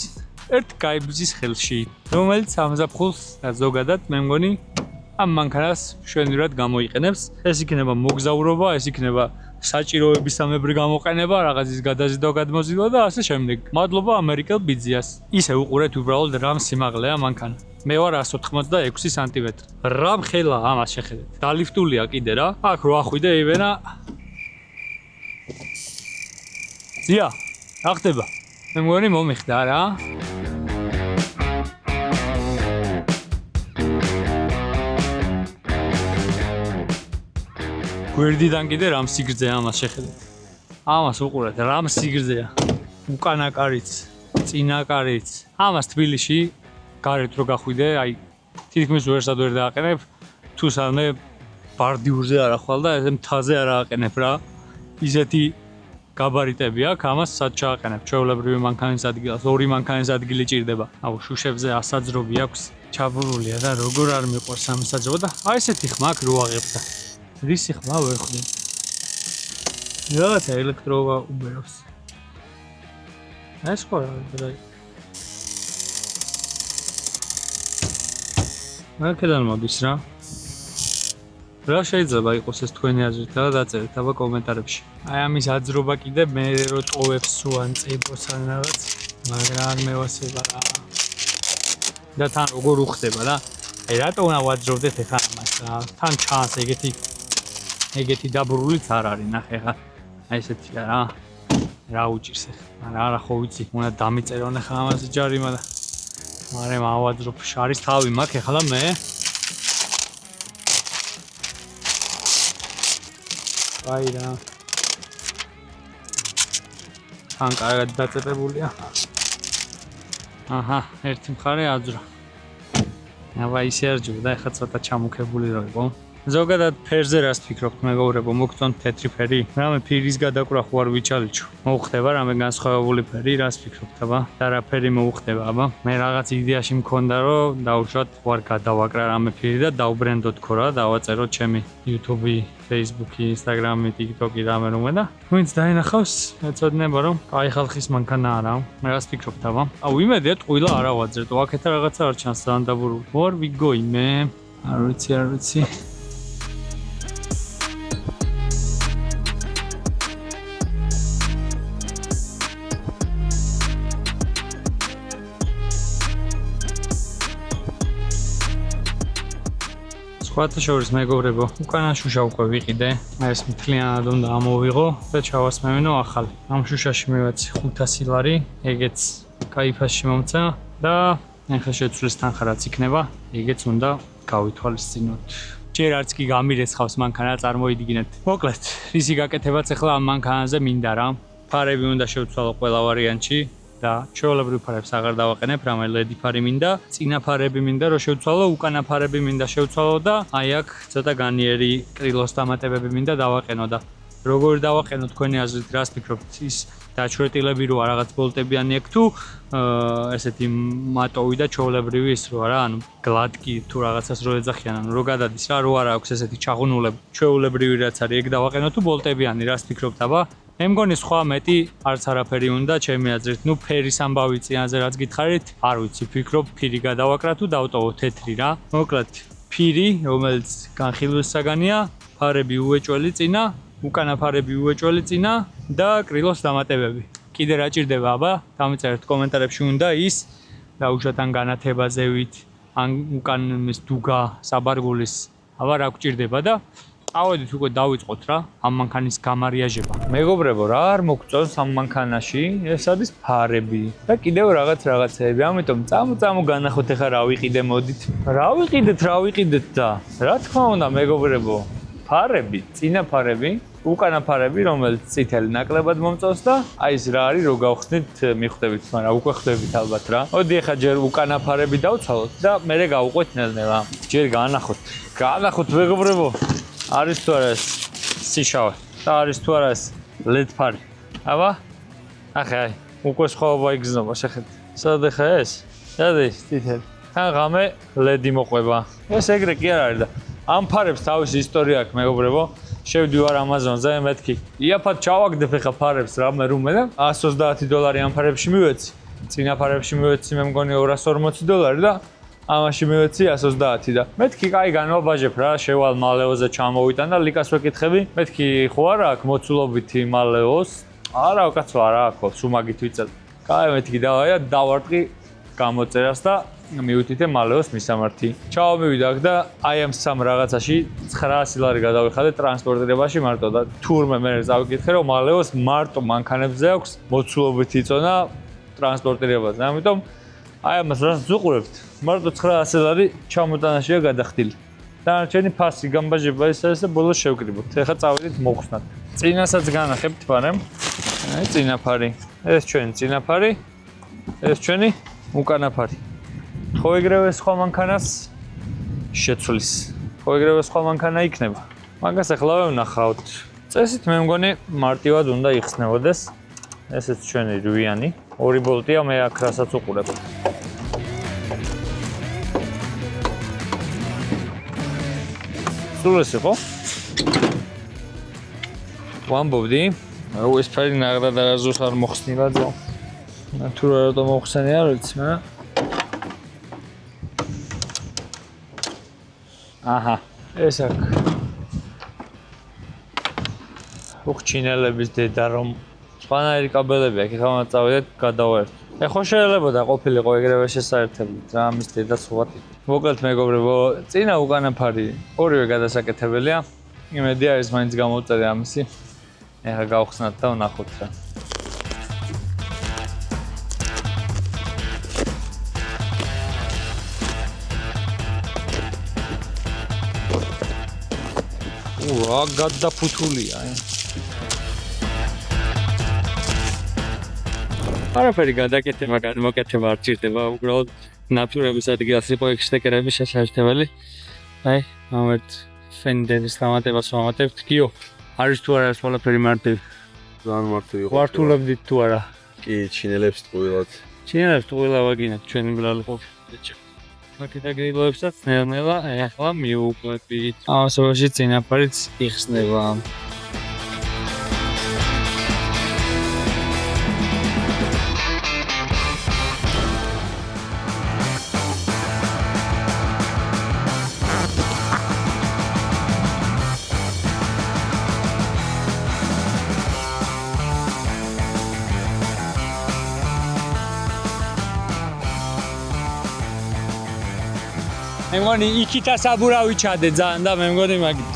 ერთ გაიბზის ხელში რომელიც ამზაფხულს და ზოგადად მე მგონი ამ მანქანას მშვენივრად გამოიყენებს ეს იქნება მოგზაურობა ეს იქნება საჭიროებისამებრ გამოყენება რაღაცის გადაზიდვა გადმოზიდვა და ასე შემდეგ მადლობა ამერიკელ ბიძიას ისე უყურეთ უბრალოდ რამ სიმაღლეა მანქანა მე ვარ 186 სანტიმეტრი რამ ხელა ამას შეხედეთ დალიფტულია კიდე რა აქ რო ახვიდე ივენა ზია რა ხდება მე მგონი მომიხდა რა გვერდიდან კიდე რამ სიგრძეა ამას შეხედეთ ამას უყურეთ რამ სიგრძეა უკანა კარიც წინა კარიც ამას თბილისში გარეთ რო გახვიდე აი თითქმის ვერსად ვერ დააყენებ თუ სამე ბარდიურზე არა ხვალ და ესე მთაზე არა აყენებ რა ისეთი გაბარიტები აქვს ამას სად ჩააყენებ ჩვეულებრივი მანქანის ადგილას ორი მანქანის ადგილი ჭირდება აუ შუშებზე ასაძრობი აქვს ჩაბურულია და როგორ არ მიყვარს ამ საძრობა და აი ესეთი ხმა აქვს რო აღებ და რისი ხმა ვერ ხვდი რაღაცა ელექტროვა უბერავს ეს ხო რა აქედან მოდის რა რა შეიძლება იყოს ეს თქვენი აზრით და დაწერეთ აბა კომენტარებში აი ამის აძრობა კიდე მე რო ტოვებს სულ ან წებოს ან რაღაც მაგრამ არ მევასება რა და თან როგორ უხდება რა აი რატო უნდა ვაძრობდეთ ეხლა ამას რა თან ჩანს ეგეთი დაბრულიც არ არის ნახე ხა აი ესეთია რა უჭირს ახლა არა ხო ვიცი უნდა დამიწერონ ახლა ამაზე ჯარიმა და მაგრამ ავაძრობ შარის თავი მაქვს ახლა მე აი რა თან კარგად დაწესებულია აჰა ერთი მხარე აძრა აბა ისე არ ჯობდა, ეხლა ცოტა ჩამუქებული რო იყო. ზოგადად ფერზე რას ფიქრობთ, მეგობრებო, მოგწონთ თეთრი ფერი? რამე ფირის გადაკვრა ხო არ ვიჩალიჩო. მოუხდება რამე განსხვავებული ფერი, რას ფიქრობთ, აბა? და რა ფერი მოუხდება, აბა? მე რაღაც იდეაში მქონდა, რომ დავუშვათ ვარ გადავაკრა რამე ფერი და დავბრენდოთ ხო რა, დავაწეროთ ჩემი YouTube-ი, Facebook-ი, Instagram-ი, TikTok-ი რამე რომე და ვინც დაინახავს, ეცოდინება რომ კაი ხალხის მანქანა არა. მე რას ფიქრობთ, აბა? აუ იმედია ტყუილა არა ვაძრეთ, აქეთა რაღაცა არ ჩანს დანდაბურული. Where we go, იმე? არ ვიცი. სხვათა შორის მეგობრებო, უკანა შუშა უკვე ვიყიდე. ეს მთლიანად უნდა ამოვიღო და ჩავასმევინო ახალი. ამ შუშაში მივეცი 500 ლარი, ეგეც кайფაში მომცა და ახლა შეცვლის თანხა რაც იქნება, ეგეც უნდა გავითვალისწინოთ. ჯერ არც კი გამირეს ხავს მანქანა წარმოიდგინეთ. მოკლედ, რისი გაკეთებაც ახლა ამ მანქანაზე მინდა რა. ფარები უნდა შევცვალო ყველა ვარიანტში. და ჩვეულებრივ ფარებს აღარ დავაყენებ, რამე LED ფარი მინდა, წინა ფარები მინდა რომ შევცვალო, უკანა ფარები მინდა შევცვალო და აი აქ ცოტა განიერი კრილოს დამატებები მინდა დავაყენო და როგორ დავაყენო თქვენი აზრით რას ფიქრობთ ის დაჩვეტილები როა რაღაც ბოლტებიანი აქ თუ ესეთი მატოვი და ჩვეულებრივი ის როა რა, ანუ გლადკი თუ რაღაცას რო ეძახიან, ანუ რო გადადის რა, რო არ აქვს ესეთი ჩაღუნულები, ჩვეულებრივი რაც არის, ეგ დავაყენო თუ ბოლტებიანი, რას ფიქრობთ აბა? მე მგონი სხვა მეტი არც არაფერი უნდა ჩემი აზრით. ნუ ფერის ამბავი წინაზე რაც გითხარით, არ ვიცი, ფიქრობ ფირი გადავაკრა თუ დავტოვო თეთრი რა. მოკლედ, ფირი, რომელიც განხილვისაგანია, ფარები უეჭველი წინა, უკანა ფარები უეჭველი წინა და კრილოს დამატებები. კიდე რა ჭირდება აბა? დამიწერეთ კომენტარებში უნდა ის დაუშვათ ან განათებაზევით, ან უკან ის დუგა საბარგულის, აბა რა გჭირდება და ავედით უკვე დავიწყოთ რა ამ მანქანის გამარიაჟება. მეგობრებო, რა არ მოგწონს ამ მანქანაში? ეს არის ფარები და კიდევ რაღაცეები. ამიტომ წამო განახოთ ახლა რა ვიყიდე მოდით. რა ვიყიდეთ და რა თქმა უნდა მეგობრებო, ფარები, წინა ფარები, უკანა ფარები, რომელიც წითელი ნაკლებად მომწონს და აი ეს რა არის რო გავხსნით მიხვდებით, მაგრამ უკვე ხვდებით ალბათ რა. მოდი ახლა ჯერ უკანა ფარები დავცვალოთ და მერე გავუყვეთ ნელ-ნელა. ჯერ განახოთ მეგობრებო. არის თუ არა ეს სიშავე და არის თუ არა ეს LED ფარი. აბა? ახლა უკვე სხვაობა იგრძნობა შეხედეთ. სადაც ხა ეს? სადაც თითელი. თან ღამე LED მოყვება. ეს ეგრე კი არ არის და ამ ფარებს თავისი ისტორია აქვს მეგობრებო. შევდივარ Amazon-ზე, მეთქი. იაფად ჩავაგდებ ახლა ფარებს რამე და $130 ამ ფარებში მივეცი. წინა ფარებში მივეცი მე მგონი $240 და ამაში მივეცი 130 და მეთქი კაი განვაბაჟებ რა, შევალ მალეოზე ჩამოვიტან და ლიკას ვეკითხები. მეთქი ხო არა აქვს მოცულობითი მალეოს? არა, კაცო, არა აქვს, სუმაგით ვიწად. კაი, მეთქი დავარტყი გამოწერას და მივუთითე მალეოს მისამართი. ჩავამივიდა აქ და აი ამ სამ რაღაცაში 900 ლარი გადავიხადე ტრანსპორტირებაში მარტო და თურმე მე წავიკითხე რომ მალეოს მარტო მანქანებზე აქვს მოცულობითი წონა ტრანსპორტირებაზე. ამიტომ აი ამას რას ვუყურებთ? მარტო 900 ლარი ჩამოტანაშია გადახდილი. დანარჩენი ფასი გამბაჟება ის და ბოლოს შევკრიბოთ. ეხლა წავედით მოხსნათ. წინასაც განახებთ ფარემ. აი წინა ფარი. ეს ჩვენი წინა ფარი. ეს ჩვენი უკანა ფარი. ხო ეგრევე სხვა მანქანას შეცვლის. ხო ეგრევე სხვა მანქანა იქნება. მაგას ახლა ვნახავთ. წესით მე მგონი მარტივად უნდა იხსნებოდეს. ესეც ჩვენი რვიანი. 2 ბოლტია მე აქ რასაც უყურებ. სულ ეს იყო. ვამბობდი, რომ ეს ფარი ნაღდად არასდროს არ მოხსნილა ძო. თუ რატომ მოხსენი არ ვიცი, მაგრამ აჰა, ეს აქ უხჩინელების დედა რომ სხვანაირი კაბელები აქ ხომ წავედეთ გადავაერთოთ. ეხლა შეიძლება ყოფილიყო ეგრევე შესაერთებლად რა ამის დედა სულათი. მოკლედ მეგობრებო, წინა უკანა ფარი ორივე გადასაკეთებელია. იმედი არის მაინც გამოვწერე ამისი. ეხლა გავხსნათ და ვნახოთ რა. რა გადაფუთულია. არაფერი გადაკეთება, გადმოკეთება არ ჭირდება, უბრალოდ ნაპირების ადგილას იყო ექსტეკერების შესაძლებელი. აი, ამერტ ფენდერის დამატებას ვამატებთ. კიო, არის თუ არა ეს ყველაფერი მარტივი? ძალიან მარტივი იყო. ვართულებდით თუ არა? კი, ჩინელებს ტყუილად. ჩინელებს ტყუილა ვაგინათ ჩვენი ბრალი ყოფილ. მაკეთა გრილოებსაც ნელ-ნელა ახლა მიუყვებით. ამასობაში წინაპარიც იხსნება. მე მგონი იქითა საბურავი ჩადე ძალიან და მე მგონი მაგით.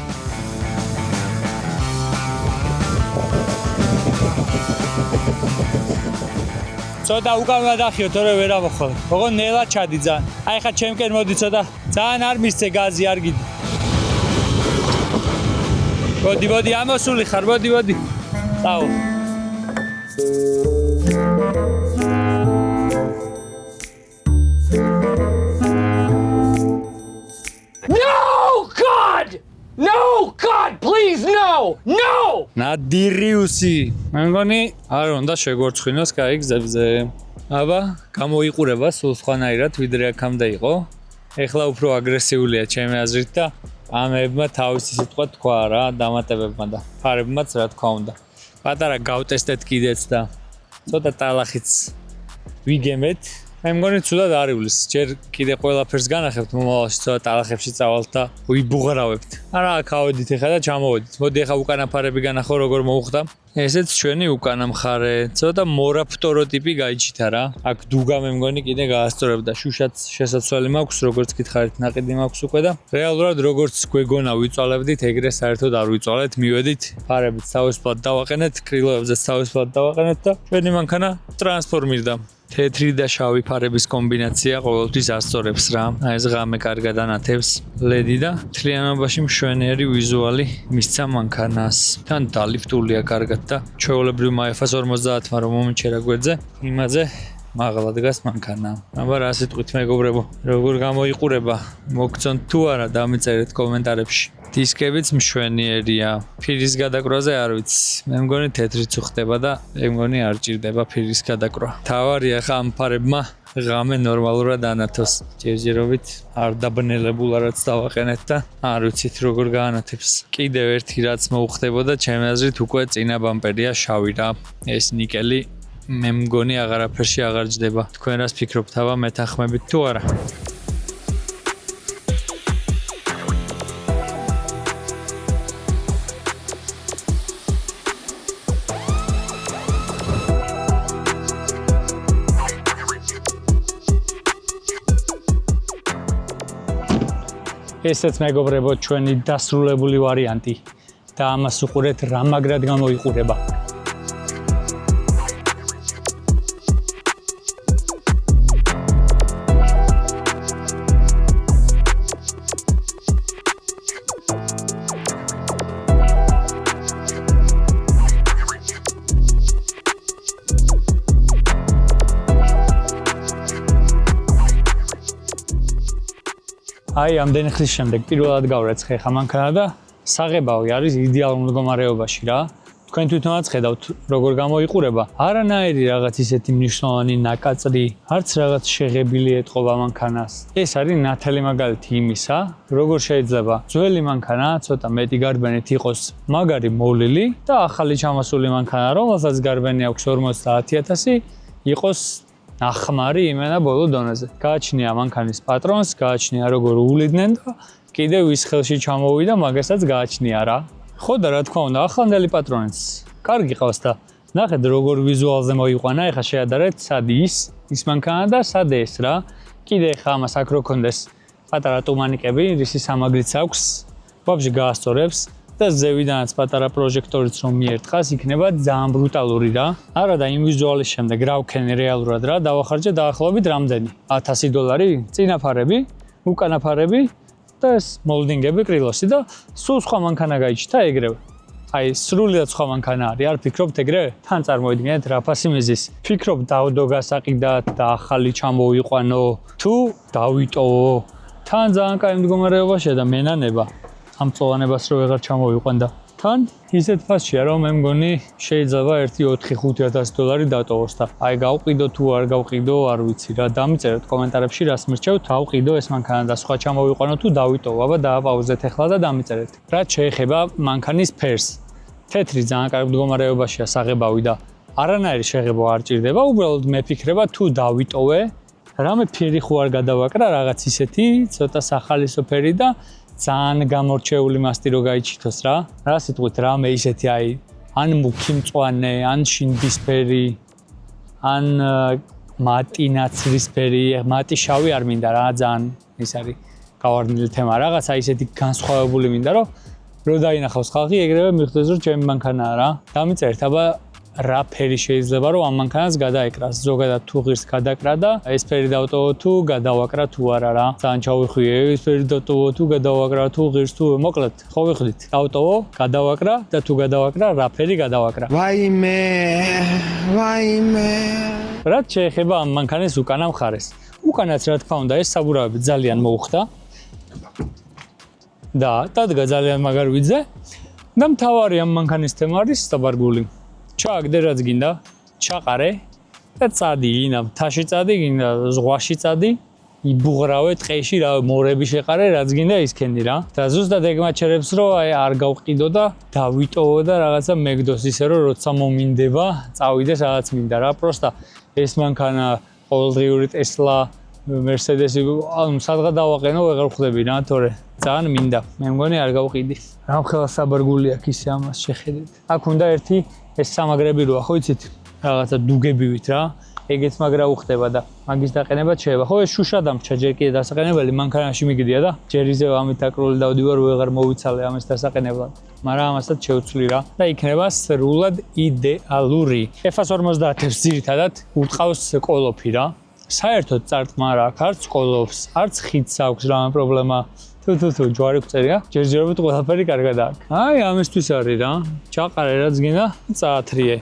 ცოტა უკან გადახიო, თორე ვერ ამოხვალ. ოღონ ნელა ჩადი ძალიან. აი ხა ჩემკენ მოდი ცოტა. ძალიან არ მისცე გაზი არ გიდი. მოდი, ამოსული ხარ, მოდი. წაო. No, God, please, no! ნადირიუსი. მე მგონი არ უნდა შეგორცხინოს კაი გზებზე. აბა, გამოიყურება სულ სხვანაირად ვიდრე აქამდე იყო. ეხლა უფრო აგრესიულია ჩემი აზრით და ამებმა თავისი სიტყვა თქვა რა, დამატებებმა და ფარებმაც რა თქვა უნდა. პატარა გავტესტეთ კიდეც და ცოტა ტალახიც ვიგემეთ. მე მგონი ცუდად არ ივლის. ჯერ კიდე ყველაფერს განახებთ მომავალში ცოტა ტალახებში წავალთ და ვიბუღრავებთ. არა, აქ ავედით ეხლა და ჩამოვედით. მოდი ეხლა უკანაფარები განახო როგორ მოუხდა. ესეც ჩვენი უკანა მხარე. ცოტა მორაფტორო ტიპი გაიჩითა რა. აქ დუგა მე მგონი კიდე გაასწორებდა. შუშაც შესაძლებელი მაქვს, როგორც გითხარით, ნაყიდი მაქვს უკვე და რეალურად როგორც გვეგონა ვიწვალებდით, ეგრე საერთოდ არ ვიწვალეთ, მივედით. ფარებით თავისუფლად დავაყენეთ, კრილოებზეც თავისუფლად დავაყენეთ და ჩვენი მანქანა ტრანსფორმირდა. თეთრი და შავი ფარების კომბინაცია ყოველთვის ასწორებს რა. აი ეს ღამე კარგად ანათებს LED და მთლიანობაში მშვენიერი ვიზუალი მისცა მანქანას. თან დალიფტულია კარგად და ჩვეულებრივ MFA 50-მა რომ მომიჩერა გვერდზე, იმაზე მაღლა დგას მანქანა. აბა რა სიტყვით მეგობრებო, როგორ გამოიყურება? მოგწონთ თუ არა, დამიწერეთ კომენტარებში. დისკებიც მშვენიერია. ფირის გადაკრვაზე არ ვიცი. მე მგონი თეთრიც უხდება და მე მგონი არ ჭირდება ფირის გადაკრვა. თავარია ხა ამ ფარებმა ღამე ნორმალურად ანათოს. ჯერჯერობით არ დაბნელებულა რაც დავაყენეთ და არ ვიცით როგორ გაანათებს. კიდევ ერთი რაც მოუხდებოდა, ჩემი აზრით უკვე წინა ბამპერია შავი რა. ეს ნიკელი მე მგონი აღარაფერში აღარ ჯდება. თქვენ რას ფიქრობთ, აბა მეთანხმებით თუ არა? ესეც მეგობრებო ჩვენი დასრულებული ვარიანტი და ამას უყურეთ რა მაგრად გამოიყურება. აი ამდენი ხნის შემდეგ პირველად გავრეცხე ხა მანქანა და საღებავი არის იდეალურ მდგომარეობაში რა. თქვენ თვითონაც ხედავთ როგორ გამოიყურება. არანაირი რაღაც ისეთი მნიშვნელოვანი ნაკაწრი, არც რაღაც შეღებილი ეთყობა მანქანას. ეს არის ნათელი მაგალითი იმისა, როგორ შეიძლება ძველი მანქანა ცოტა მეტი გარბენით იყოს მაგარი მოვლილი და ახალი ჩამოსული მანქანა, რომელსაც გარბენი აქვს 50000, იყოს ნახმარი იმენა ბოლო დონეზე. გააჩნია მანქანის პატრონს, გააჩნია როგორ უვლიდნენ და კიდევ ის ხელში ჩამოვიდა, მაგასაც გააჩნია რა. ხო და რა თქმა უნდა, ახლანდელი პატრონიც კარგი ყავს და ნახეთ როგორ ვიზუალზე მოიყვანა, ეხლა შეადარეთ სად ის მანქანა და სად ეს რა. კიდე ეხლა ამას აქ რო კონდეს პატარა ტუმანიკები, რისი სამაგრიც აქვს, ვაფშე გაასწორებს და ზევიდანაც პატარა პროჟექტორიც რომ მიერტყას, იქნება ძალიან ბრუტალური რა. არა და იმ ვიზუალის შემდეგ რა ვქენი რეალურად რა, დავახარჯე დაახლოებით რამდენი? $1000 წინაფარები, უკანაფარები და ეს მოლდინგები კრილოსი და სულ სხვა მანქანა გაიჩნდა ეგრევე. აი სრულიად სხვა მანქანა არის, არ ფიქრობთ ეგრე? თან წარმოიდგინეთ რა ფასი მიზის. ფიქრობ დავდო გასაყიდად და ახალი ჩამოვიყვანო, თუ დავიტოვო. თან ძალიან კაი მდგომარეობაშია და მენანება ამ წოვანებას რო ვეღარ ჩამოვიყვანდა. თან ისეთ ფასშია რომ მე მგონი შეიძლება 1-4-5 დოლარი დატოვოს და აი გავყიდო თუ არ გავყიდო არ ვიცი რა დამიწერეთ კომენტარებში რას მირჩევთ დავყიდო ეს მანქანა და სხვა ჩამოვიყვანო თუ დავიტოვო აბა დააპაუზეთ ახლა და დამიწერეთ რაც შეეხება მანქანის ფერს თეთრი ძალიან კარგ მდგომარეობაშია საღებავი და არანაირი შეღებო არ ჭირდება უბრალოდ მე ფიქრება თუ დავიტოვე რამე ფერი ხო არ გადავაკრა რაღაც ისეთი ცოტა სახალისო ფერი და ძალიან გამორჩეული მასტი რო გაიჩითოს რა. რა სიტყვით რამე ისეთი აი ან მუქი მწვანე, ან შინდისფერი, ან მატი ნაცრისფერი, მატი შავი არ მინდა რა, ძალიან ის არის გავარდნილი თემა. რაღაცა ისეთი განსხვავებული მინდა რომ რო დაინახავს ხალხი, ეგრევე მიხვდეს რომ ჩემი მანქანაა რა. დამიწერეთ აბა რა ფერი შეიძლება რომ ამ მანქანას გადაეკრას. ზოგადად თუ ღირს გადაკრა და ეს ფერი დავტოვო თუ გადავაკრა თუ არა რა. ძალიან ჩავიხვიე, ეს ფერი დავტოვო თუ გადავაკრა თუ ღირს თუ მოკლედ, ხო ვიხდით. დავტოვო, გადავაკრა და თუ გადავაკრა რა ფერი გადავაკრა. ვაიმე. რაც შეეხება ამ მანქანის უკანა მხარეს. უკანაც რა თქმა უნდა ეს საბურავები ძალიან მოუხდა. და დადგა ძალიან მაგარ ვიძე და მთავარი ამ მანქანის თემა არის საბარგული. ჩააგდე რაც გინდა, ჩაყარე და წადი, გინდა მთაში წადი, გინდა ზღვაში წადი, იბუღრავე ტყეში, რა მორები შეყარე, რაც გინდა ისქენდი რა. და ზუსტად ეგ მაჩერებს რომ აი არ გავყიდო და დავიტოვო და რაღაცა მეგდოს ისე რომ როცა მომინდება, წავიდეს რაღაც მინდა რა. პროსტა ეს მანქანა ყოველდღიური Tesla, Mercedes-ი, ანუ სადღა დავაყენო, ვეღარ ხვდები რა, თორე ძალიან მინდა. მე მგონი არ გავყიდი. რამხელა საბარგული აქვს ისე ამას შეხედეთ. აქ უნდა ერთი ეს სამაგრები როა, ხო იცით? რაღაცა დუგებივით რა. ეგეც მაგრა უხდება და მაგის დაყენებაც შეიძლება. ხო ეს შუშა დამრჩა ჯერ კიდე დასაყენებელი მანქანაში მიგდია და ჯერ ისევ ამით აკრული დავდივარ, ვეღარ მოვიცალე ამას დასაყენებლად. მაგრამ ამასაც შევცვლი რა და იქნება სრულად იდეალური. F-50-ს ძირითადად ურტყავს კოლოფი რა. საერთოდ წარტყმა არ აქვს, არც კოლოფს, არც ხიდს აქვს რამე პრობლემა. თუ ჯვარი გწერია, ჯერჯერობით ყველაფერი კარგად აქვს. აი ამისთვის არის რა. ჩაყარე რაც გინდა, წაათრიე.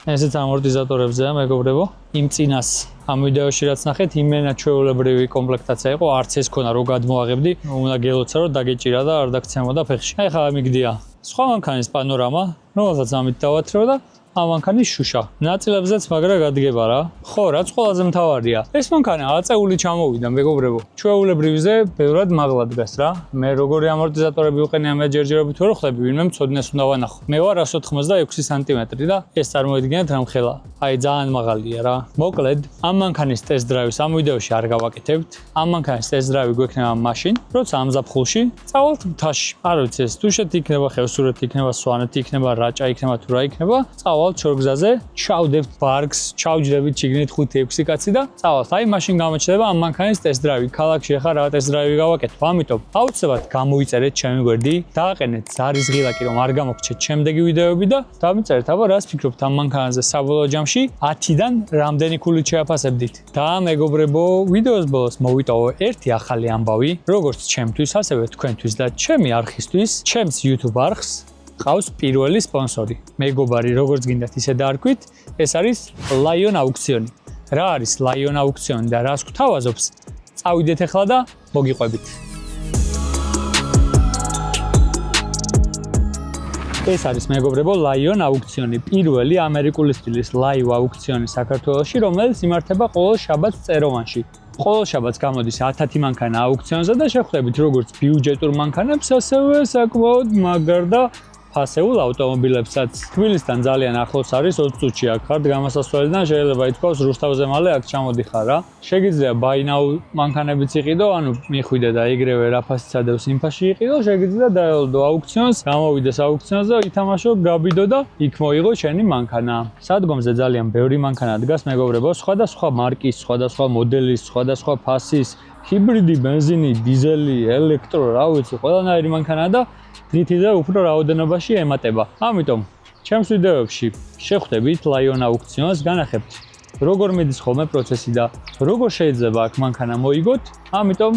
ესეც ამორტიზატორებზეა მეგობრებო. იმ წინას ამ ვიდეოში რაც ნახეთ, იმენა ჩვეულებრივი კომპლექტაცია იყო, არც ეს ქონა რო გადმოაღებდი, უნდა გელოცა რომ დაგეჭირა და არ დაგცემოდა ფეხში. აი ხა მიგდია. სხვა მანქანის პანორამა, რომელსაც ამით დავათრევ და ამ მანქანის შუშა. ნაწილებზეც მაგრა გადგება რა. ხო, რაც ყველაზე მთავარია. ეს მანქანა აწეული ჩამოვიდა, მეგობრებო. ჩვეულებრივზე ბევრად მაღლა დგას რა. მე როგორი ამორტიზატორები ვიყენე ამ ჯერჯერობით ვერ ხვდები, ვინმე მცოდნეს უნდა ვანახო. მე ვარ 186 სანტიმეტრი და ეს წარმოიდგინეთ რამხელა. აი ძალიან მაღალია რა. მოკლედ, ამ მანქანის ტესტ-დრაივს ამ ვიდეოში არ გავაკეთებთ. ამ მანქანის ტესტ-დრაივი გვექნება მაშინ, როცა ამ ზაფხულში წავალთ მთაში. არ ვიცი, ეს თუშეთი იქნება, ხევსურეთი იქნება, სვანეთი იქნება, რაჭა იქნება თუ რა იქნება. წავალთ შორგზაზე, ჩავდებთ ბარგს, ჩავჯდებით შიგნით 5-6 კაცი და წავალთ. აი მაშინ გამოჩნდება ამ მანქანის ტესტ-დრაივი. ქალაქში ახლა რა ტესტ-დრაივი გავაკეთო. ამიტომ აუცილებლად გამოიწერეთ ჩემი გვერდი, დააყენეთ ზარის ღილაკი რომ არ გამოგრჩეთ შემდეგი ვიდეოები და დამიწერეთ აბა რას ფიქრობთ ამ მანქანაზე საბოლოო ჯამში 10-დან რამდენი ქულით შეაფასებდით. და მეგობრებო, ვიდეოს ბოლოს მოვიტოვო ერთი ახალი ამბავი, როგორც ჩემთვის, ასევე თქვენთვის და ჩემი არხისთვის, ჩემს YouTube არხს ყავს პირველი სპონსორი. მეგობარი, როგორც გინდათ ისე დაარქვით, ეს არის Lion Auction. რა არის Lion Auction და რას გვთავაზობს? წავიდეთ ახლა და მოგიყვებით. ეს არის მეგობრებო Lion Auction, პირველი ამერიკული სტილის live აუქციონი საქართველოში, რომელიც იმართება ყოველ შაბათს წეროვანში. ყოველ შაბათს გამოდის 10 მანქანა აუქციონზე და შეხვდებით როგორც ბიუჯეტურ მანქანებს, ასევე საკმაოდ მაგარ და ფასეულ ავტომობილებსაც. თბილისთან ძალიან ახლოს არის 20 წუთში აქ ხართ გამოსასვლელიდან შეიძლება ითქვას რუსთავზე მალე აქ ჩამოდიხარ რა. შეგიძლია buy now მანქანებიც იყიდო, ანუ მიხვიდე და ეგრევე რა ფასიც ადევს იმ ფასში იყიდო, შეგიძლია დაელოდო აუქციონს, გამოვიდეს აუქციონზე, ითამაშო, გაბიდო და იქ მოიღო შენი მანქანა. სადგომზე ძალიან ბევრი მანქანა დგას მეგობრებო, სხვადასხვა მარკის, სხვადასხვა მოდელის, სხვადასხვა ფასის, ჰიბრიდი, ბენზინი, დიზელი, ელექტრო, რა ვიცი, ყველანაირი მანქანა და დღითიდღე უფრო რაოდენობაში ემატება. ამიტომ ჩემს ვიდეოებში შეხვდებით Lion Auction-ს, განახებთ როგორ მიდის ხოლმე პროცესი და როგორ შეიძლება აქ მანქანა მოიგოთ. ამიტომ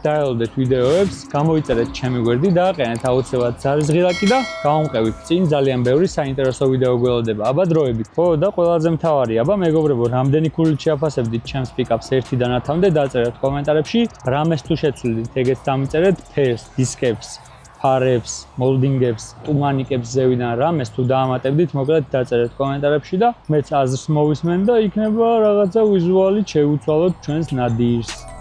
დაელოდეთ ვიდეოებს, გამოიწერეთ ჩემი გვერდი, დააყენეთ აუცილებლად ზარისღილაკი და გავამყევით. წინ ძალიან ბევრი საინტერესო ვიდეო გველოდება. აბა დროებით. ხო და ყველაზე მთავარი, აბა მეგობრებო, რამდენი ქულით შეაფასებდით ჩემს პიკაპს 1-დან 10-მდე, დაწერეთ კომენტარებში, რამეს თუ შეცვლით, ეგეც დამიწერეთ, ფერს, დისკებს, ფარებს, მოლდინგებს, ტუმანიკებს ზევიდან რამეს თუ დაამატებდით, მოკლედ დაწერეთ კომენტარებში და მეც აზრს მოვისმენ და იქნება რაღაცა ვიზუალით შევუცვალოთ ჩვენს ნადირს.